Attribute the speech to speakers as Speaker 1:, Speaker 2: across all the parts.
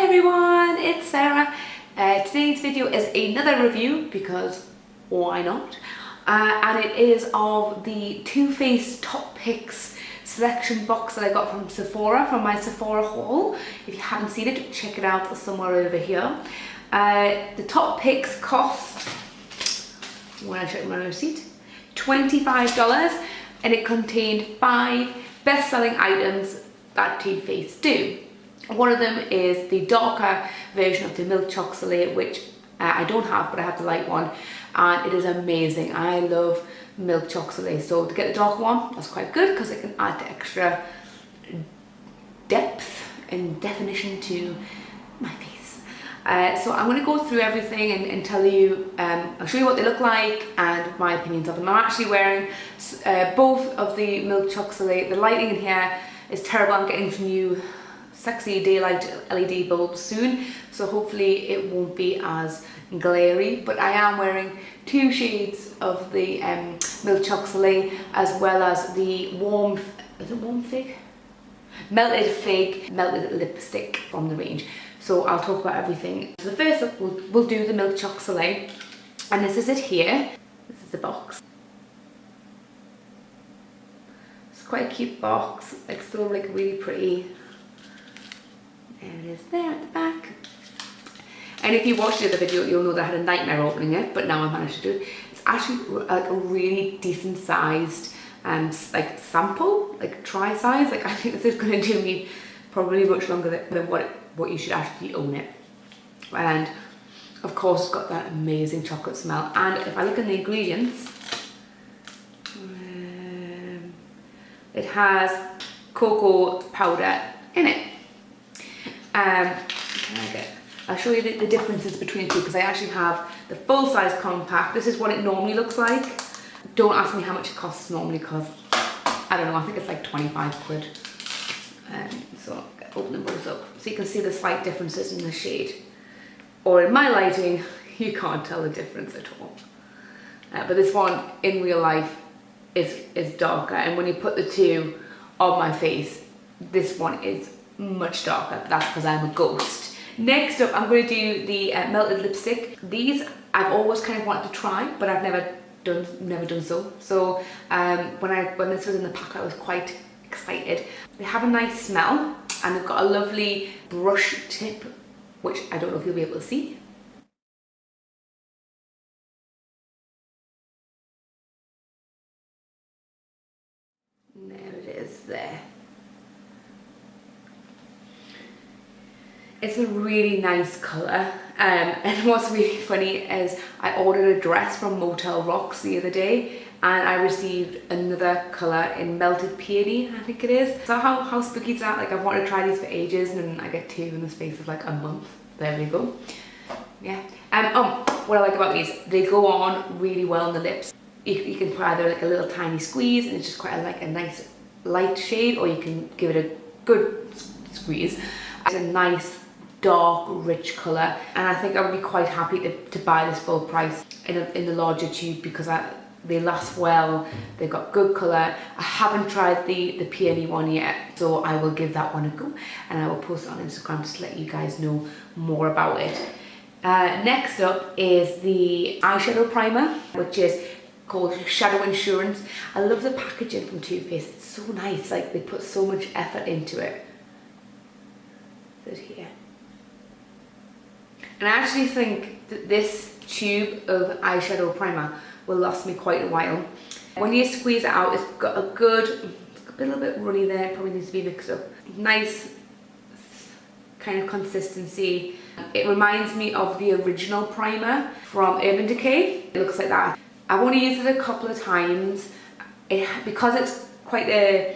Speaker 1: everyone, it's Sarah. Today's video is another review because why not? And it is of the Too Face Top Picks selection box that I got from Sephora, from my Sephora haul. If you haven't seen it, check it out somewhere over here. The top picks cost, when I check my receipt, $25, and it contained 5 best-selling items that Too Face do. One of them is the darker version of the Milk Choc Soleil, which I don't have, but I have the light one, and it is amazing. I love Milk Choc Soleil, so to get the darker one, that's quite good because it can add extra depth and definition to my face. So I'm going to go through everything and tell you, I'll show you what they look like and my opinions of them. I'm actually wearing both of the Milk Choc Soleil. The lighting in here is terrible. I'm getting some new sexy daylight LED bulbs soon, so hopefully it won't be as glary, but I am wearing 2 shades of the Milk Choc Soleil as well as the warm, is it warm fig? Melted fig, melted lipstick from the range. So I'll talk about everything. So the first up, we'll do the Milk Choc Soleil, and this is it here. This is the box. It's quite a cute box, like still like really pretty. There it is there at the back. And if you watched the other video, you'll know that I had a nightmare opening it, but now I managed to do it. It's actually like a really decent sized like sample, like try size. Like I think this is going to do me probably much longer than what you should actually own it. And of course it's got that amazing chocolate smell. And if I look in the ingredients, it has cocoa powder in it. I'll show you the differences between the two because I actually have the full size compact. This is what it normally looks like. Don't ask me how much it costs normally because I don't know, I think it's like 25 quid. So I'll open them both up so you can see the slight differences in the shade. Or in my lighting, you can't tell the difference at all. But this one in real life is darker, and when you put the two on my face, this one is much darker. That's because I'm a ghost. Next up, I'm going to do the melted lipstick. These I've always kind of wanted to try, but I've never done so. So when this was in the pack, I was quite excited. They have a nice smell, and they've got a lovely brush tip, which I don't know if you'll be able to see. There it is there. It's a really nice colour, and what's really funny is I ordered a dress from Motel Rocks the other day and I received another colour in Melted Peony, I think it is. So how spooky is that? Like I've wanted to try these for ages and I get 2 in the space of like a month. There we go. Yeah. What I like about these, they go on really well on the lips. You can put either like a little tiny squeeze and it's just quite a nice light shade, or you can give it a good squeeze. It's a nice dark rich colour, and I think I would be quite happy to buy this full price in the larger tube because they last well, they've got good colour. I haven't tried the Peony one yet, so I will give that one a go and I will post it on Instagram just to let you guys know more about it. Next up is the eyeshadow primer, which is called Shadow Insurance. I love the packaging from Too Face. It's so nice, like they put so much effort into it. Is it here? And I actually think that this tube of eyeshadow primer will last me quite a while. When you squeeze it out, it's got a little bit runny there, probably needs to be mixed up. Nice kind of consistency. It reminds me of the original primer from Urban Decay. It looks like that. I've only used it a couple of times. Because it's quite a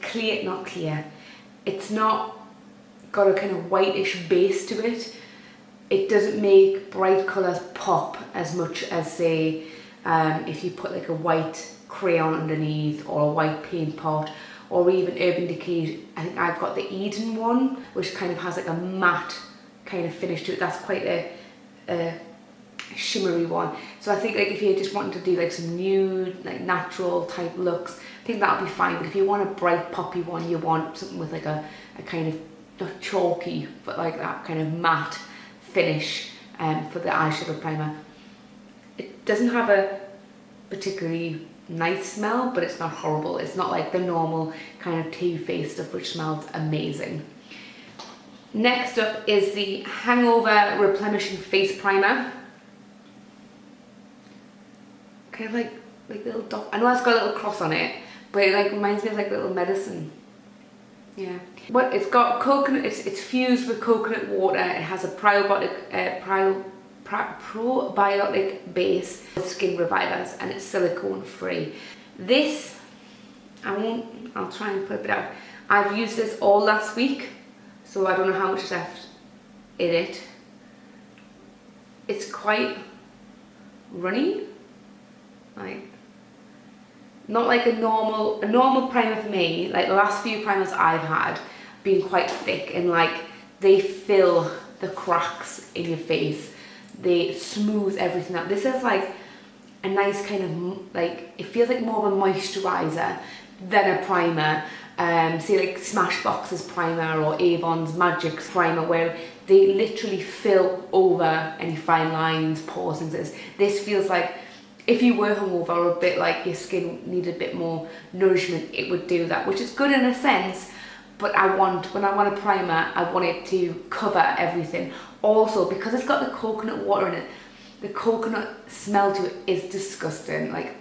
Speaker 1: clear, not clear, it's not got a kind of whitish base to it. It doesn't make bright colours pop as much as, say, if you put like a white crayon underneath or a white paint pot, or even Urban Decay. I think I've got the Eden one, which kind of has like a matte kind of finish to it. That's quite a shimmery one. So I think like if you're just wanting to do like some nude, like natural type looks, I think that'll be fine. But if you want a bright poppy one, you want something with like a kind of not chalky, but like that kind of matte finish for the eyeshadow primer. It doesn't have a particularly nice smell, but it's not horrible. It's not like the normal kind of Too Faced stuff which smells amazing. Next up is the Hangover Replenishing Face Primer. Kind of like little dot. I know it's got a little cross on it, but it like reminds me of like little medicine. Yeah. But it's got coconut. It's fused with coconut water. It has a probiotic base with skin revivers, and it's silicone free. This, I'll try and put it out. I've used this all last week, so I don't know how much is left in it. It's quite runny, like not like a normal primer for me. Like the last few primers I've had been quite thick and like they fill the cracks in your face. They smooth everything out. This is like a nice kind of like, it feels like more of a moisturizer than a primer. Say like Smashbox's primer or Avon's Magic primer, where they literally fill over any fine lines, pores and things. This feels like if you were hungover or a bit like your skin needed a bit more nourishment, it would do that, which is good in a sense. But when I want a primer, I want it to cover everything. Also, because it's got the coconut water in it, the coconut smell to it is disgusting. Like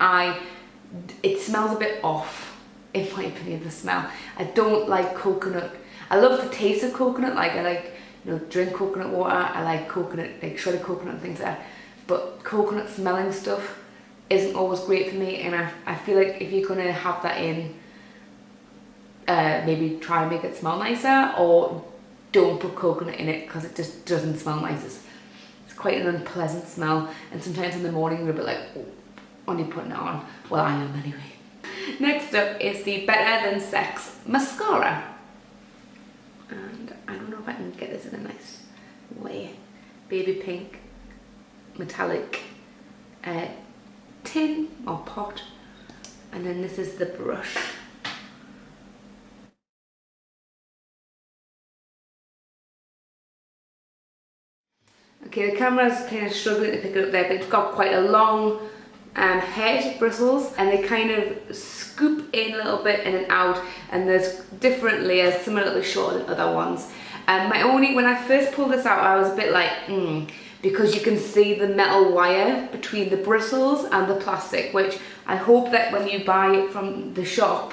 Speaker 1: it smells a bit off, in my opinion, the smell. I don't like coconut. I love the taste of coconut. Like I like, drink coconut water. I like coconut, like shredded coconut and things like that. But coconut smelling stuff isn't always great for me. And I feel like if you're gonna have that in, maybe try and make it smell nicer, or don't put coconut in it because it just doesn't smell nice. It's quite an unpleasant smell, and sometimes in the morning you're a bit like, oh, when you're putting it on. Well, I am anyway. Next up is the Better Than Sex mascara, and I don't know if I can get this in a nice way. Baby pink, metallic tin or pot, and then this is the brush. Okay, the camera's kind of struggling to pick it up there, but it's got quite a long head, bristles, and they kind of scoop in a little bit and then out, and there's different layers, some are a little bit shorter than other ones. When I first pulled this out, I was a bit like, because you can see the metal wire between the bristles and the plastic, which I hope that when you buy it from the shop,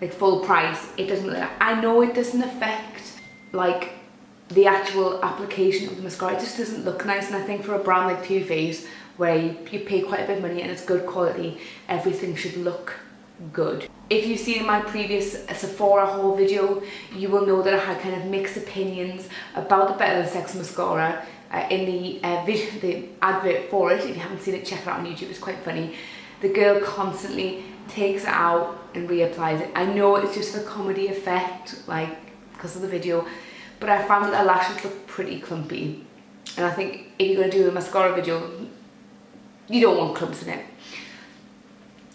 Speaker 1: like full price, it doesn't look like. I know it doesn't affect like the actual application of the mascara. It just doesn't look nice, and I think for a brand like Too Faced, where you pay quite a bit of money and it's good quality, everything should look good. If you've seen my previous Sephora haul video, you will know that I had kind of mixed opinions about the Better Than Sex mascara. In the advert for it, if you haven't seen it, check it out on YouTube, it's quite funny. The girl constantly takes it out and reapplies it. I know it's just a comedy effect, like because of the video, but I found that the lashes look pretty clumpy, and I think if you're going to do a mascara video, you don't want clumps in it.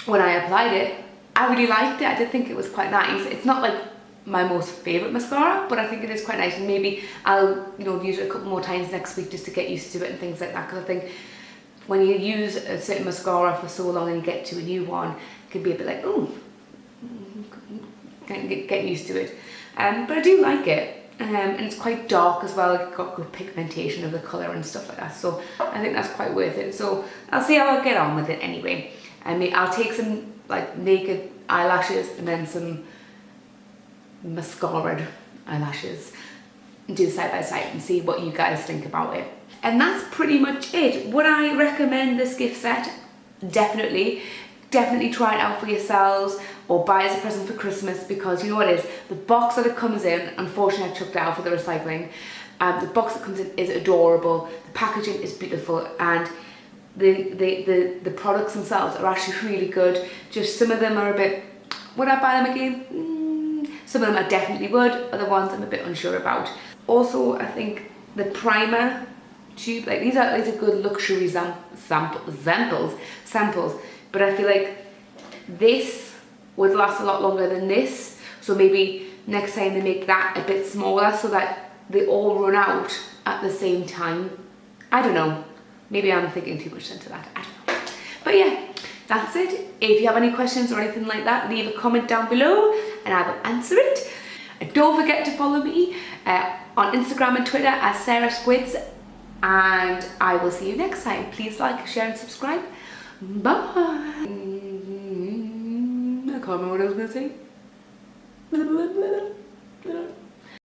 Speaker 1: When I applied it, I really liked it. I did think it was quite nice. It's not like my most favourite mascara, but I think it is quite nice, and maybe I'll use it a couple more times next week just to get used to it and things like that, because I think when you use a certain mascara for so long and you get to a new one, it can be a bit like, oh, get used to it. But I do like it. And it's quite dark as well, it's got good pigmentation of the colour and stuff like that, so I think that's quite worth it. So I'll see how I get on with it anyway. I mean, I'll take some like naked eyelashes and then some mascaraed eyelashes and do side by side and see what you guys think about it. And that's pretty much it. Would I recommend this gift set? Definitely. Definitely try it out for yourselves or buy as a present for Christmas, because you know what it is, the box that it comes in, unfortunately I chucked it out for the recycling. The box that comes in is adorable, the packaging is beautiful, and the products themselves are actually really good. Just some of them are a bit, would I buy them again? Some of them I definitely would, other ones I'm a bit unsure about. Also, I think the primer tube, like these are good luxury samples, but I feel like this would last a lot longer than this, so maybe next time they make that a bit smaller so that they all run out at the same time. I don't know. Maybe I'm thinking too much into that. I don't know. But yeah, that's it. If you have any questions or anything like that, leave a comment down below and I will answer it. And don't forget to follow me on Instagram and Twitter as Sarah Squids. And I will see you next time. Please like, share and subscribe. Bye. I can't remember what I was going to say.